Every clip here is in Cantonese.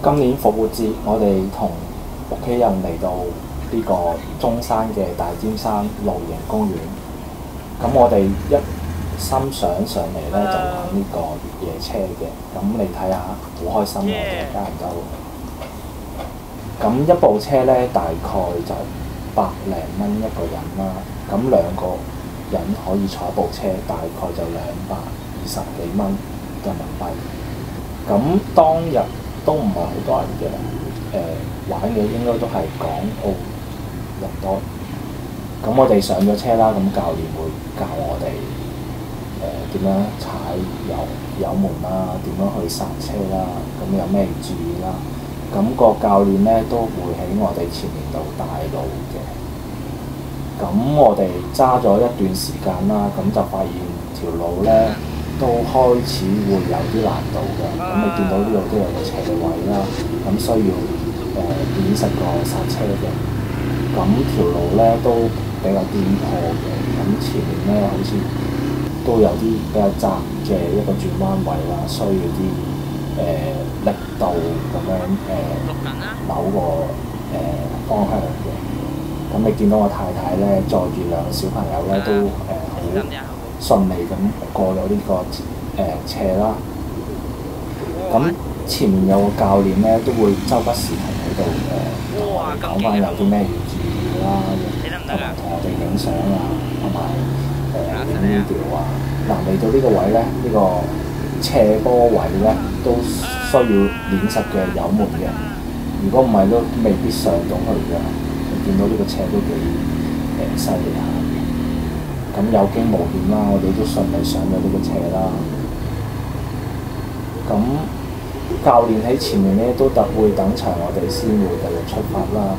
今年復活節，我哋同屋企人嚟到呢個中山嘅大尖山露營公園。咁我哋一心想上嚟咧就玩呢個越野車嘅。咁你睇下，好開心啊！我哋家人都。咁一部車咧大概就百零蚊一個人啦。咁兩個人可以坐一部車，大概就220幾蚊人民幣。咁當日都唔係好多人嘅，玩嘅應該都係港澳人多。咁我哋上咗車啦，咁教練會教我哋點樣踩油門啦，點樣去剎車啦，咁有咩注意啦。咁個教練咧都會喺我哋前面度帶路嘅。咁我哋揸咗一段時間啦，咁就發現條路咧都開始會有啲難度嘅。咁你見到呢度都有個斜位啦，咁需要練實個剎車嘅。咁條路咧都比較顛簸嘅，咁前面咧好似都有啲比較窄嘅一個轉彎位啦，需要啲力度咁樣扭個方向嘅。咁你見到我太太咧載住兩個小朋友咧都好順利咁過咗呢個斜啦。咁前面有個教練咧都會周不時同喺度同我哋講翻有啲咩要注意啦，同我哋影相啊，同埋影 video 啊。嗱，嚟到呢個位咧，呢個斜坡位咧都需要練實嘅油門嘅。如果唔係都未必上到去嘅。你見到呢個斜都幾犀利下嘅。咁有驚無險啦，我哋都順利上咗呢個斜啦。咁教練喺前面咧都會等齊我哋先會繼續出發啦。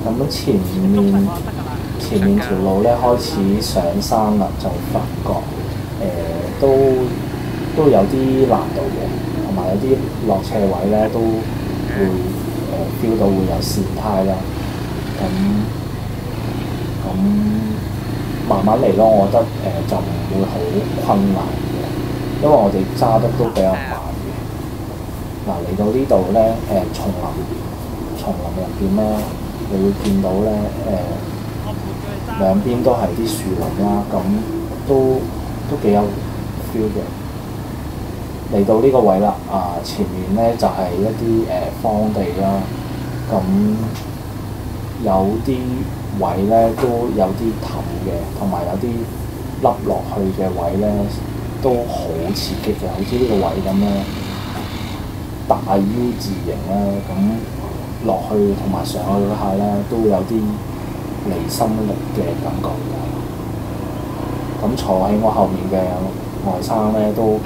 咁前面條路咧開始上山啦，就發覺都有啲難度嘅，同埋有啲落斜位咧都會feel 到會有跣胎啦。咁慢慢嚟咯，我覺得就唔會好困難嘅，因為我哋揸得都比較慢嘅。嗱，嚟到呢度咧叢林入邊咧，你會見到咧兩邊都係啲樹林啦，咁都幾有 feel 嘅。嚟到呢個位啦，前面咧就係一啲荒地啦，咁有啲位咧都有啲氹嘅，同埋有啲凹落去嘅位咧都好刺激嘅，好似呢個位咁咧，大 U 字形咧，咁落去同埋上去嗰下咧都有啲離心力嘅感覺㗎。咁坐喺我後面嘅外甥咧都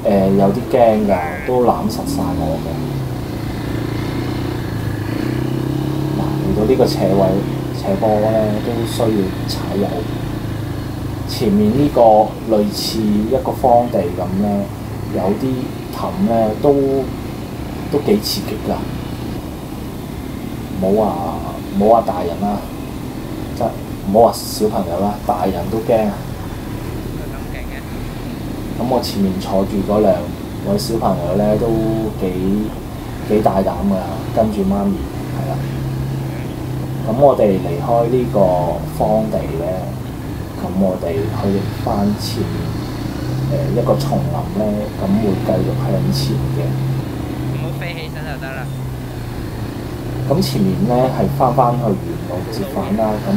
有啲驚㗎，都攬實晒我嘅。嗱，嚟到呢個斜坡咧，都需要踩油。前面呢個類似一個荒地咁咧，有啲氹咧都幾刺激㗎。冇話大人啦，即係唔好話小朋友啦，大人都驚啊！咁我前面坐住嗰兩位小朋友咧，都幾大膽㗎，跟住媽咪係啦。咁我哋離開呢個荒地咧，咁我哋去翻前面一個叢林咧，咁會繼續向前嘅。唔好飛起身就得啦。咁前面咧係翻去原路折返啦。咁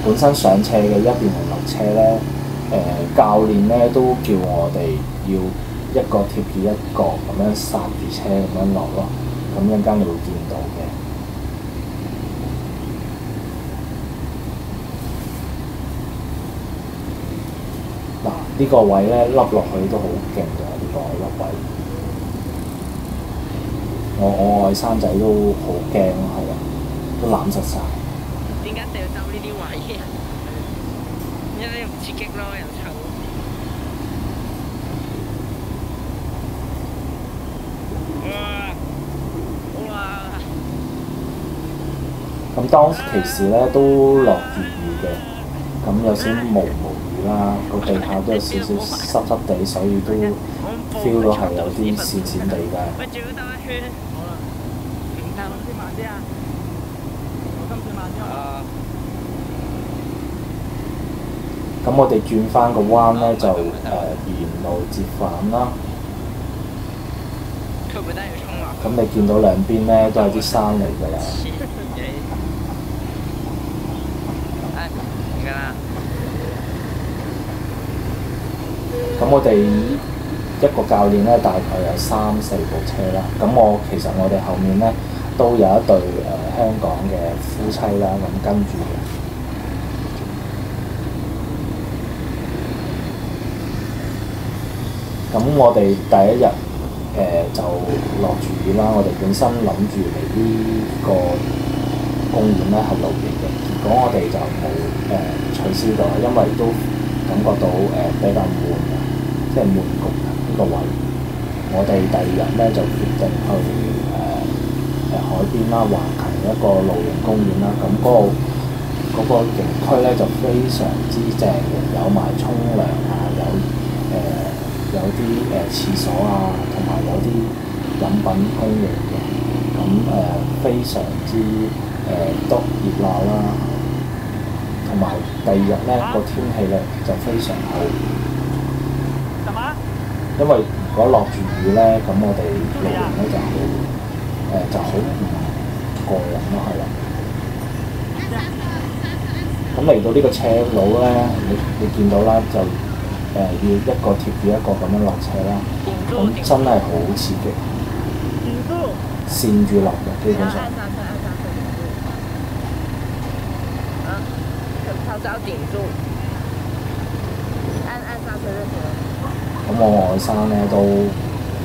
本身上斜嘅一邊係落斜咧。教練咧都叫我哋要一個貼住一個咁樣剎住車咁樣落咯，咁一陣間你會見到嘅。嗱，呢個位咧凹落去都好勁㗎，呢個凹位。我外甥仔都好驚，係啊，都攬實晒。點解一定要走呢啲位啊？因為唔刺激咯，又臭。哇！咁當其時咧都落住雨嘅，咁有少毛雨啦，個地下都有少少濕濕地，所以都 feel 到係有啲跣跣地嘅。喂，仲要兜一圈，好啦，唔兜，先慢啲啊！我今次慢啲啊！咁我哋轉翻個彎咧，就沿路折返啦。佢會等要衝落。咁你見到兩邊咧都係啲山嚟㗎啦。而家咁我哋一個教練咧，大概有3、4部車啦。咁其實我哋後面咧都有一對香港嘅夫妻啦，咁跟住嘅。咁我哋第一日就落住雨啦。我哋本身諗住嚟呢個公園咧係露營嘅，結果我哋就冇取消咗，因為都感覺到比較悶啊，即係悶焗啊呢個位。我哋第二日咧就決定去海邊啦，橫琴一個露營公園啦。咁嗰個營區咧就非常之正嘅，有埋沖涼啊，有啲廁所啊，同埋有啲飲品供應嘅。咁非常之多熱鬧啦。同埋第二日咧個天氣咧就非常好。因為如果落住雨咧，咁我哋露營咧就好唔過癮咯，係啦。咁嚟到呢個斜路咧，你見到啦，就要一個貼住一個咁樣落斜啦。咁真係好刺激，跣住落嘅基本上。稍稍頂住，按剎車就行了。咁我外甥咧都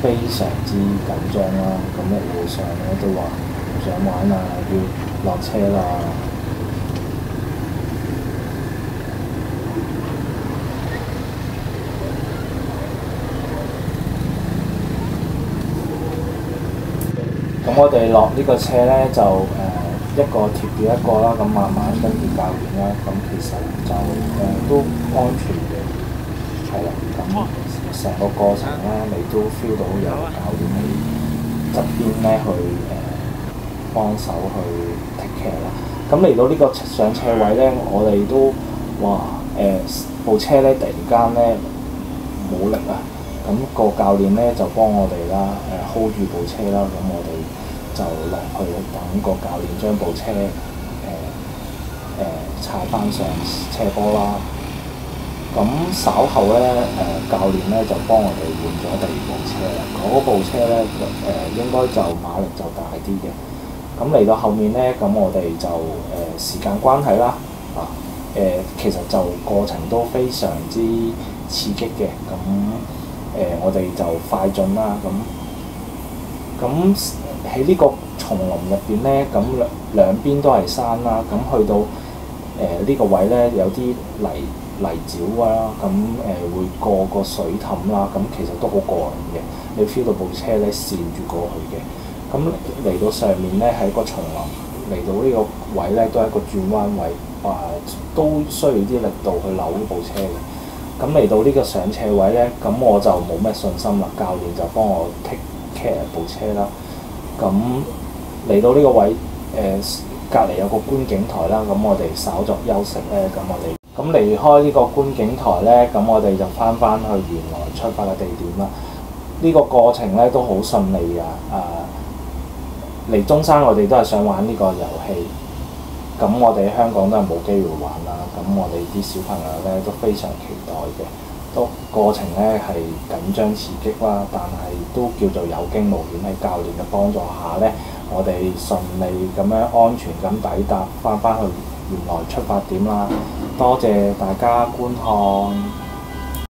非常之緊張啦。咁一路上咧都話唔想玩啊，要落車啦。咁我哋落呢個車咧就一個貼住一個啦，咁慢慢跟住教練啦，咁其實就都安全嘅，係啦。咁成個過程咧，你都 feel 到有教練喺側邊咧去幫手去 take care 啦。咁嚟到呢個上斜位咧，我哋都哇部車咧突然間咧冇力啊！咁個教練咧就幫我哋啦，hold 住部車啦，咁我哋就落去等個教練將部車踩翻上斜坡啦。咁稍後咧教練咧就幫我哋換咗第二部車啦。嗰部車咧應該就馬力就大啲嘅。咁嚟到後面咧，咁我哋就時間關係啦，其實就過程都非常之刺激嘅。咁我哋就快進啦。咁喺呢個叢林入邊咧，咁兩邊都係山啦。咁去到呢個位咧，有啲泥沼啊，咁會過個水氹啦。咁其實都好過癮嘅，你 feel 到部車咧跣住過去嘅。咁嚟到上面咧係一個叢林，嚟到呢個位咧都係一個轉彎位，都需要啲力度去扭呢部車嘅。咁嚟到呢個上斜位咧，咁我就冇咩信心啦。教練就幫我 take care 部車啦。咁嚟到呢個位，隔離有個觀景台啦。咁我哋稍作休息咧，咁離開呢個觀景台咧，咁我哋就翻去原來出發嘅地點啦。呢個過程咧都好順利㗎。嚟中山我哋都係想玩呢個遊戲。咁我哋喺香港都係冇機會玩啦。咁我哋啲小朋友咧都非常期待嘅。都過程咧係緊張刺激啦，但係都叫做有驚無險。喺教練嘅幫助下咧，我哋順利咁樣安全咁抵達翻去原來出發點啦。多謝大家觀看。